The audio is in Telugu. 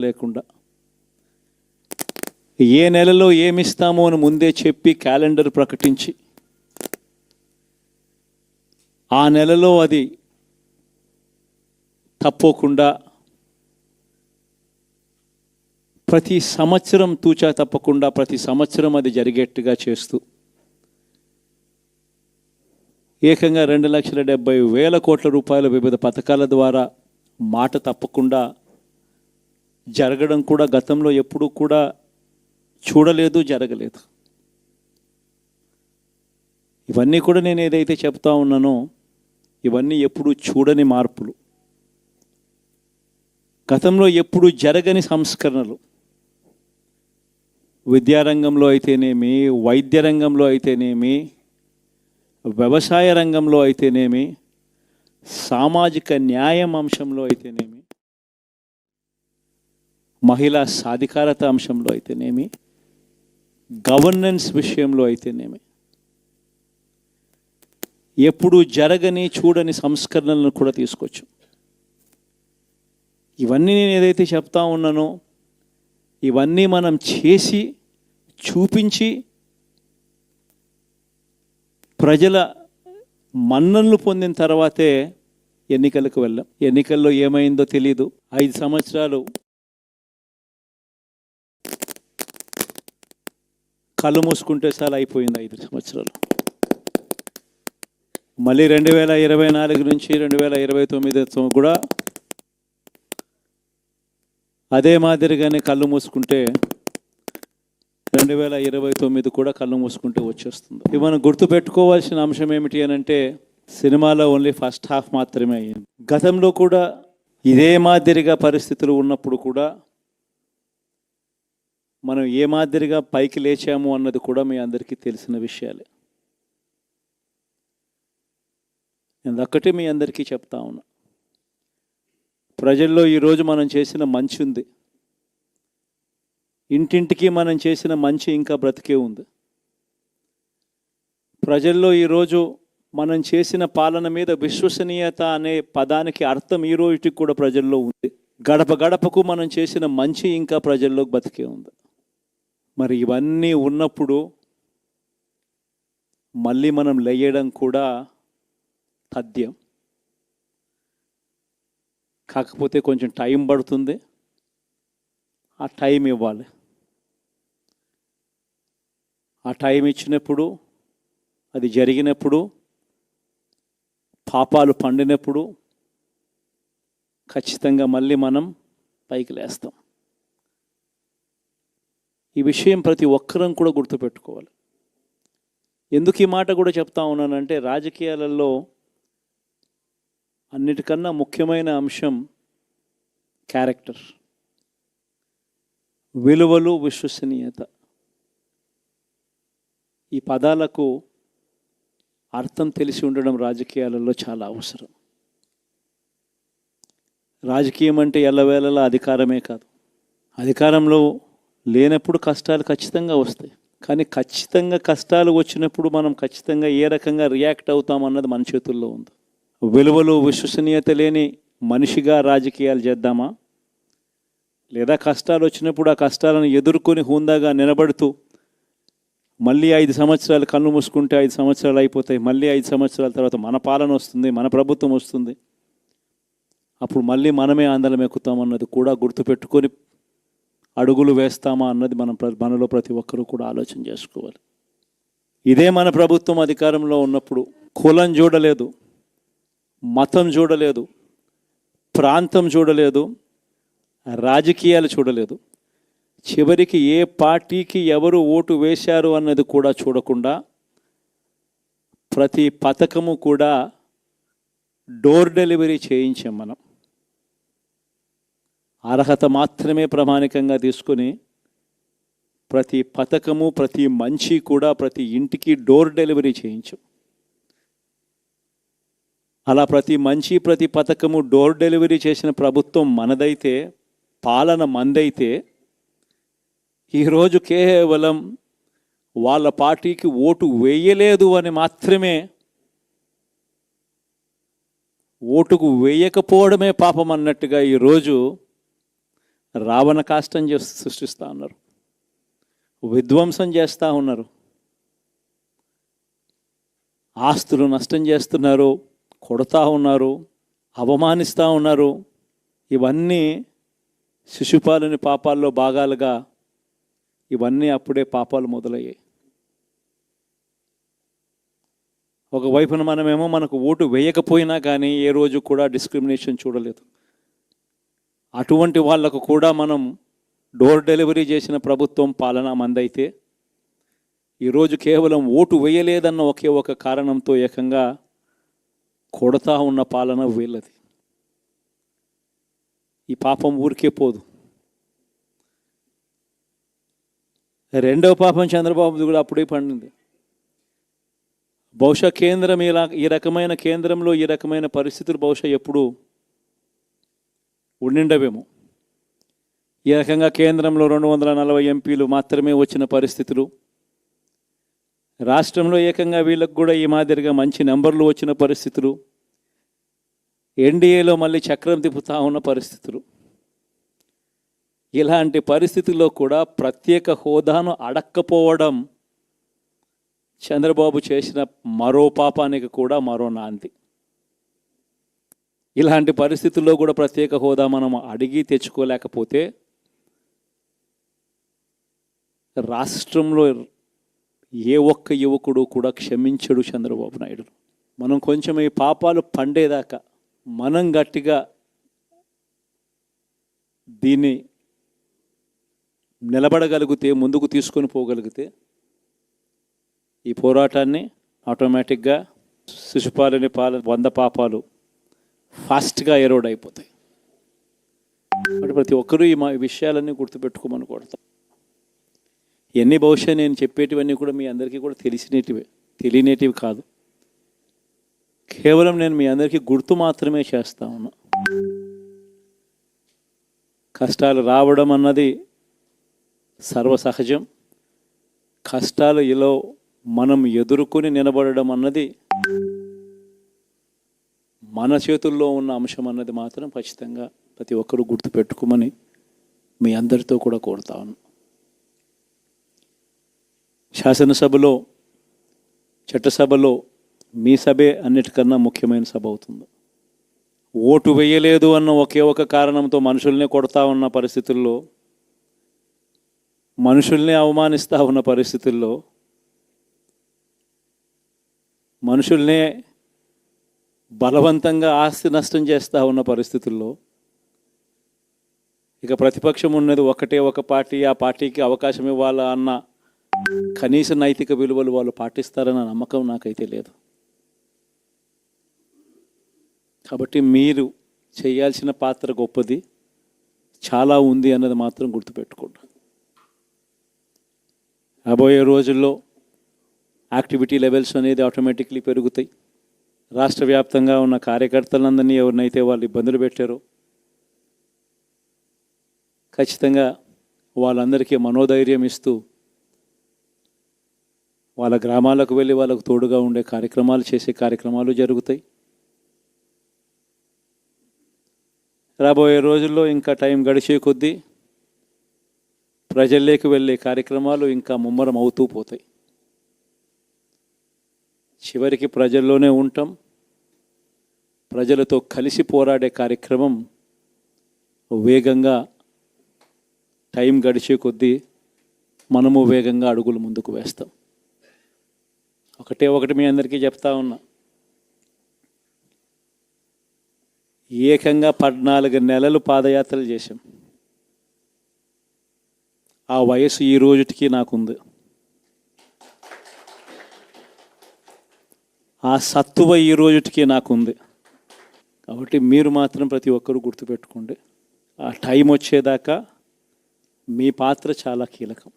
లేకుండా ఏ నెలలో ఏమిస్తామో అని ముందే చెప్పి క్యాలెండర్ ప్రకటించి ఆ నెలలో అది తప్పకుండా ప్రతి సంవత్సరం తూచా తప్పకుండా ప్రతి సంవత్సరం అది జరిగేట్టుగా చేస్తూ ఏకంగా 2,70,000 కోట్ల రూపాయల వివిధ పథకాల ద్వారా మాట తప్పకుండా జరగడం కూడా గతంలో ఎప్పుడూ కూడా చూడలేదు, జరగలేదు. ఇవన్నీ కూడా నేను ఏదైతే చెప్తా ఉన్నానో ఇవన్నీ ఎప్పుడూ చూడని మార్పులు, గతంలో ఎప్పుడూ జరగని సంస్కరణలు. విద్యారంగంలో అయితేనేమి, వైద్య రంగంలో అయితేనేమి, వ్యవసాయ రంగంలో అయితేనేమి, సామాజిక న్యాయం అంశంలో అయితేనేమి, మహిళా సాధికారత అంశంలో అయితేనేమి, గవర్నెన్స్ విషయంలో అయితేనేమి ఎప్పుడు జరగని చూడని సంస్కరణలను కూడా తీసుకొచ్చు. ఇవన్నీ నేను ఏదైతే చెప్తా ఉన్నానో ఇవన్నీ మనం చేసి చూపించి ప్రజల మన్ననలు పొందిన తర్వాతే ఎన్నికలకు వెళ్ళాం. ఎన్నికల్లో ఏమైందో తెలీదు. 5 సంవత్సరాలు కళ్ళు మూసుకుంటే చాలా అయిపోయింది. 5 సంవత్సరాలు. మళ్ళీ 2024 నుంచి 2029 కూడా అదే మాదిరిగానే కళ్ళు మూసుకుంటే 2029 కూడా కళ్ళు మూసుకుంటే వచ్చేస్తుంది. ఇవి మనం గుర్తుపెట్టుకోవాల్సిన అంశం ఏమిటి అని అంటే సినిమాలో ఓన్లీ ఫస్ట్ హాఫ్ మాత్రమే అయ్యింది. గతంలో కూడా ఇదే మాదిరిగా పరిస్థితులు ఉన్నప్పుడు కూడా మనం ఏ మాదిరిగా పైకి లేచాము అన్నది కూడా మీ అందరికీ తెలిసిన విషయాలే. నేను ఒక్కటే మీ అందరికీ చెప్తా ఉన్నా, ప్రజల్లో ఈరోజు మనం చేసిన మంచి ఉంది. ఇంటింటికి మనం చేసిన మంచి ఇంకా బ్రతికే ఉంది. ప్రజల్లో ఈరోజు మనం చేసిన పాలన మీద విశ్వసనీయత అనే పదానికి అర్థం ఈ రోజుకి కూడా ప్రజల్లో ఉంది. గడప గడపకు మనం చేసిన మంచి ఇంకా ప్రజల్లో బతికే ఉంది. మరి ఇవన్నీ ఉన్నప్పుడు మళ్ళీ మనం లేయడం కూడా తథ్యం. కాకపోతే కొంచెం టైం పడుతుంది. ఆ టైం ఇవ్వాలి. ఆ టైం ఇచ్చినప్పుడు, అది జరిగినప్పుడు, పాపాలు పండినప్పుడు ఖచ్చితంగా మళ్ళీ మనం పైకి లేస్తాం. ఈ విషయం ప్రతి ఒక్కరం కూడా గుర్తుపెట్టుకోవాలి. ఎందుకు ఈ మాట కూడా చెప్తా ఉన్నానంటే రాజకీయాలలో అన్నిటికన్నా ముఖ్యమైన అంశం క్యారెక్టర్, విలువలు, విశ్వసనీయత. ఈ పదాలకు అర్థం తెలిసి ఉండడం రాజకీయాలలో చాలా అవసరం. రాజకీయం అంటే ఎల్లవేళలా అధికారమే కాదు. అధికారంలో లేనప్పుడు కష్టాలు ఖచ్చితంగా వస్తాయి. కానీ ఖచ్చితంగా కష్టాలు వచ్చినప్పుడు మనం ఖచ్చితంగా ఏ రకంగా రియాక్ట్ అవుతాం అన్నది మన చేతుల్లో ఉంది. విలువలు, విశ్వసనీయత లేని మనిషిగా రాజకీయాలు చేద్దామా, లేదా కష్టాలు వచ్చినప్పుడు ఆ కష్టాలను ఎదుర్కొని హుందాగా నిలబడుతూ మళ్ళీ 5 సంవత్సరాలు కళ్ళు మూసుకుంటే 5 సంవత్సరాలు అయిపోతాయి. మళ్ళీ 5 సంవత్సరాల తర్వాత మన పాలన వస్తుంది, మన ప్రభుత్వం వస్తుంది. అప్పుడు మళ్ళీ మనమే ఆందోళన ఎక్కుతామన్నది కూడా గుర్తుపెట్టుకొని అడుగులు వేస్తామా అన్నది మనలో ప్రతి ఒక్కరూ కూడా ఆలోచన చేసుకోవాలి. ఇదే మన ప్రభుత్వం అధికారంలో ఉన్నప్పుడు కులం చూడలేదు, మతం చూడలేదు, ప్రాంతం చూడలేదు, రాజకీయాలు చూడలేదు. చివరికి ఏ పార్టీకి ఎవరు ఓటు వేశారు అన్నది కూడా చూడకుండా ప్రతి పథకము కూడా డోర్ డెలివరీ చేయించాం. మనం అర్హత మాత్రమే ప్రామాణికంగా తీసుకొని ప్రతి పథకము, ప్రతి మంచి కూడా ప్రతి ఇంటికి డోర్ డెలివరీ చేయించాం. అలా ప్రతి మంచి, ప్రతి పథకము డోర్ డెలివరీ చేసిన ప్రభుత్వం మనదైతే, పాలన మందైతే, ఈరోజు కేవలం వాళ్ళ పార్టీకి ఓటు వేయలేదు అని మాత్రమే, ఓటుకు వేయకపోవడమే పాపం అన్నట్టుగా ఈరోజు రావణ కాష్టం సృష్టిస్తూ ఉన్నారు, విధ్వంసం చేస్తూ ఉన్నారు, ఆస్తులు నష్టం చేస్తున్నారు, కొడతా ఉన్నారు, అవమానిస్తూ ఉన్నారు. ఇవన్నీ శిశుపాలుని పాపాల్లో భాగాలుగా ఇవన్నీ అప్పుడే పాపాలు మొదలయ్యాయి. ఒకవైపున మనమేమో మనకు ఓటు వేయకపోయినా కానీ ఏ రోజు కూడా డిస్క్రిమినేషన్ చూడలేదు. అటువంటి వాళ్లకు కూడా మనం డోర్ డెలివరీ చేసిన ప్రభుత్వం పాలన మందైతే ఈరోజు కేవలం ఓటు వేయలేదన్న ఒకే ఒక కారణంతో ఏకంగా కొడతా ఉన్న పాలన వీళ్ళది. ఈ పాపం ఊరికే పోదు. రెండవ పాపం చంద్రబాబుది కూడా అప్పుడే పండింది. బహుశా కేంద్రం ఈ రకమైన కేంద్రంలో ఈ రకమైన పరిస్థితులు బహుశా ఎప్పుడు ఉండిండవేమో. ఈ రకంగా కేంద్రంలో 240 ఎంపీలు మాత్రమే వచ్చిన పరిస్థితులు, రాష్ట్రంలో ఏకంగా వీళ్ళకు కూడా ఈ మాదిరిగా మంచి నెంబర్లు వచ్చిన పరిస్థితులు, ఎన్డీఏలో మళ్ళీ చక్రం తిప్పుతూ ఉన్న పరిస్థితులు. ఇలాంటి పరిస్థితుల్లో కూడా ప్రత్యేక హోదాను అడక్కపోవడం చంద్రబాబు చేసిన మరో పాపానికి కూడా మరో నాంది. ఇలాంటి పరిస్థితుల్లో కూడా ప్రత్యేక హోదా మనం అడిగి తెచ్చుకోలేకపోతే రాష్ట్రంలో ఏ ఒక్క యువకుడు కూడా క్షమించడు చంద్రబాబు నాయుడు. మనం కొంచెం ఈ పాపాలు పండేదాకా మనం గట్టిగా దీన్ని నిలబడగలిగితే, ముందుకు తీసుకొని పోగలిగితే ఈ పోరాటాన్ని ఆటోమేటిక్గా శిశుపాలుని 100 పాపాలు ఫాస్ట్గా ఎరోడ్ అయిపోతాయి. అంటే ప్రతి ఒక్కరూ ఈ విషయాలన్నీ గుర్తుపెట్టుకోమని కొడతాం. ఇవన్నీ బహుశా నేను చెప్పేటివన్నీ కూడా మీ అందరికీ కూడా తెలియనేటివి కాదు. కేవలం నేను మీ అందరికీ గుర్తు మాత్రమే చేస్తా ఉన్నా. కష్టాలు రావడం అన్నది సర్వసహజం. కష్టాలు ఇలా మనం ఎదుర్కొని నిలబడడం అన్నది మన చేతుల్లో ఉన్న అంశం అన్నది మాత్రం ఖచ్చితంగా ప్రతి ఒక్కరూ గుర్తుపెట్టుకోమని మీ అందరితో కూడా కోరుతా ఉన్నాను. శాసనసభలో, చట్టసభలో మీ సభే అన్నిటికన్నా ముఖ్యమైన సభ అవుతుంది. ఓటు వేయలేదు అన్న ఒకే ఒక కారణంతో మనుషుల్నే కొడతా ఉన్న పరిస్థితుల్లో, మనుషుల్నే అవమానిస్తూ ఉన్న పరిస్థితుల్లో, మనుషుల్నే బలవంతంగా ఆస్తి నష్టం చేస్తూ ఉన్న పరిస్థితుల్లో ఇక ప్రతిపక్షం ఉన్నది ఒకటే ఒక పార్టీ, ఆ పార్టీకి అవకాశం ఇవ్వాలా అన్న కనీస నైతిక విలువలు వాళ్ళు పాటిస్తారన్న నమ్మకం నాకైతే లేదు. కాబట్టి మీరు చేయాల్సిన పాత్ర గొప్పది, చాలా ఉంది అన్నది మాత్రం గుర్తుపెట్టుకోండి. రాబోయే రోజుల్లో యాక్టివిటీ లెవెల్స్ అనేది ఆటోమేటిక్లీ పెరుగుతాయి. రాష్ట్ర వ్యాప్తంగా ఉన్న కార్యకర్తలందరినీ ఎవరినైతే వాళ్ళు ఇబ్బందులు పెట్టారో ఖచ్చితంగా వాళ్ళందరికీ మనోధైర్యం ఇస్తూ వాళ్ళ గ్రామాలకు వెళ్ళి వాళ్ళకు తోడుగా ఉండే చేసే కార్యక్రమాలు జరుగుతాయి. రాబోయే రోజుల్లో ఇంకా టైం గడిచే కొద్దీ ప్రజల్లోకి వెళ్ళే కార్యక్రమాలు ఇంకా ముమ్మరం అవుతూ పోతాయి. చివరికి ప్రజల్లోనే ఉంటాం. ప్రజలతో కలిసి పోరాడే కార్యక్రమం వేగంగా టైం గడిచే కొద్దీ మనము వేగంగా అడుగులు ముందుకు వేస్తాం. ఒకటి మీ అందరికీ చెప్తా ఉన్నా, ఏకంగా 14 నెలలు పాదయాత్రలు చేశాం. ఆ వయసు ఈ రోజుటికి నాకుంది. ఆ సత్తువ ఈ రోజుటికి నాకుంది. కాబట్టి మీరు మాత్రం ప్రతి ఒక్కరూ గుర్తుపెట్టుకోండి, ఆ టైం వచ్చేదాకా మీ పాత్ర చాలా కీలకం.